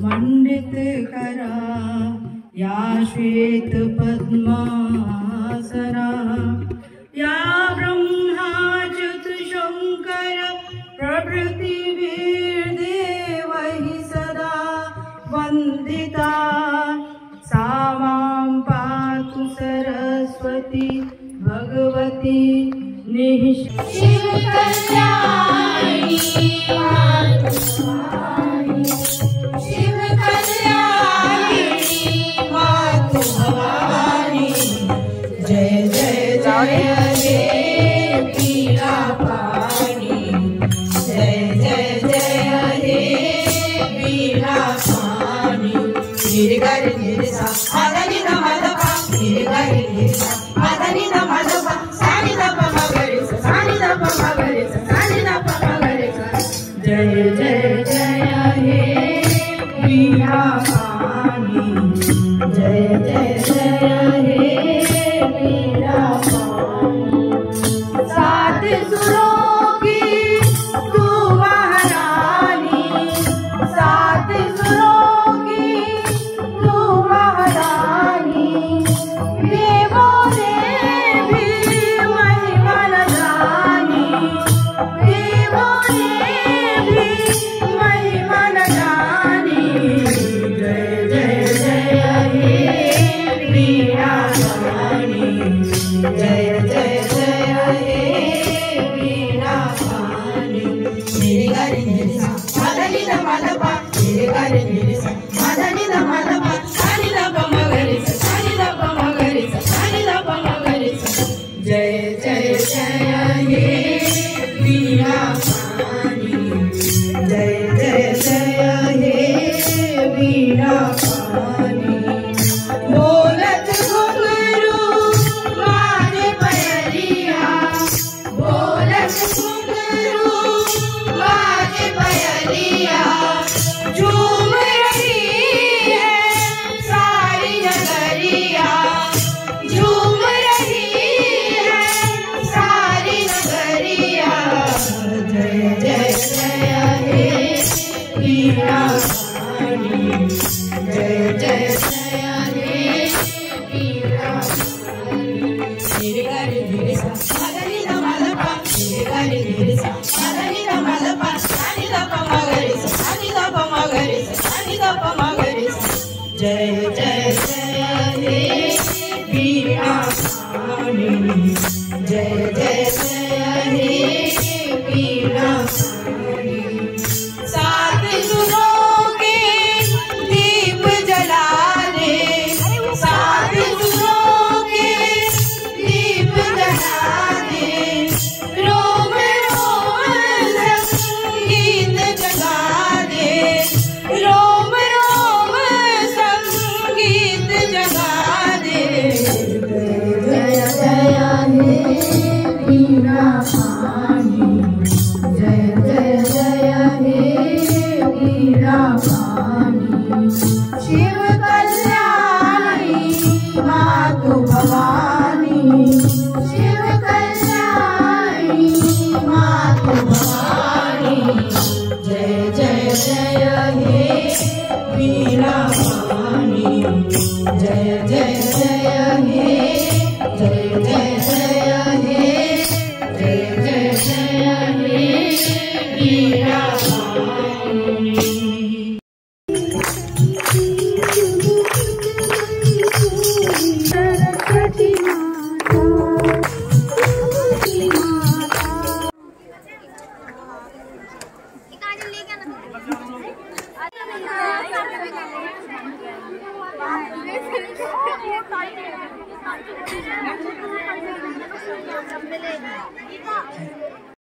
मंडित करा या श्वेत पद्मासरा या ब्रह्माच्युत शंकर प्रभृति वीरदेवहि सदा वंदिता सा मां पातु सरस्वती भगवती शिव कल्याणी शिव कल्याणी मातु भवानी जय जय जय हे पीरा पानी जय जय जय हे पीरा पानी गिरगरि गिरसा आदनि नमदपा गिरगरि गिरसा आदनि नमदपा सानि दप मगरिसा सानि दप मगरिसा सानि दप मगरिसा जय जय जय हे पीरा पानी जय जय जय हे पीरा पानी सात सुरों की तू महारानी सात सुरों की तू महारानी देवों ने भी महिमा न जानी देवों ने भी महिमा न जानी जय जय जय हे पीरा पानी जय जय जय हे पीरा पानी गिरगरि गिरसा आदनि नमदपा गिरगरि गिरसा आदनि नमदपा सानि दप मगरिसा सानि दप मगरिसा सानि दप मगरिसा जय जय जय हे पीरा पानी जय जय जय हे पीरा पानी बोलत घुंघरू मारे पयरिया बोलत घुंघरू मारे पयरिया झूम रही है सारी नगरिया झूम रही है सारी नगरिया जय जय जय हे पीरा पानी जय जय जय हे पीरा पानी गिरगरि गिरसा आदनि नमदपा गिरगरि गिरसा आदनि नमदपा सानि दप मगरिसा सानि दप मगरिसा सानि दप मगरिसा जय जय जय हे पीरा पानी जय जय जय हे पीरा पानी सात सुरों के दीप जला दे सात सुरों के दीप जला दे रोम रोम संगीत जगा दे रोम रोम संगीत जगा दे जय जय हे पीरा पानी जय जय जय हे पीरा पानी शिव कल्याणी मातु भवानी शिव कल्याणी मातु भवानी जय जय जय हे पीरा पानी जय जय जय Thank you.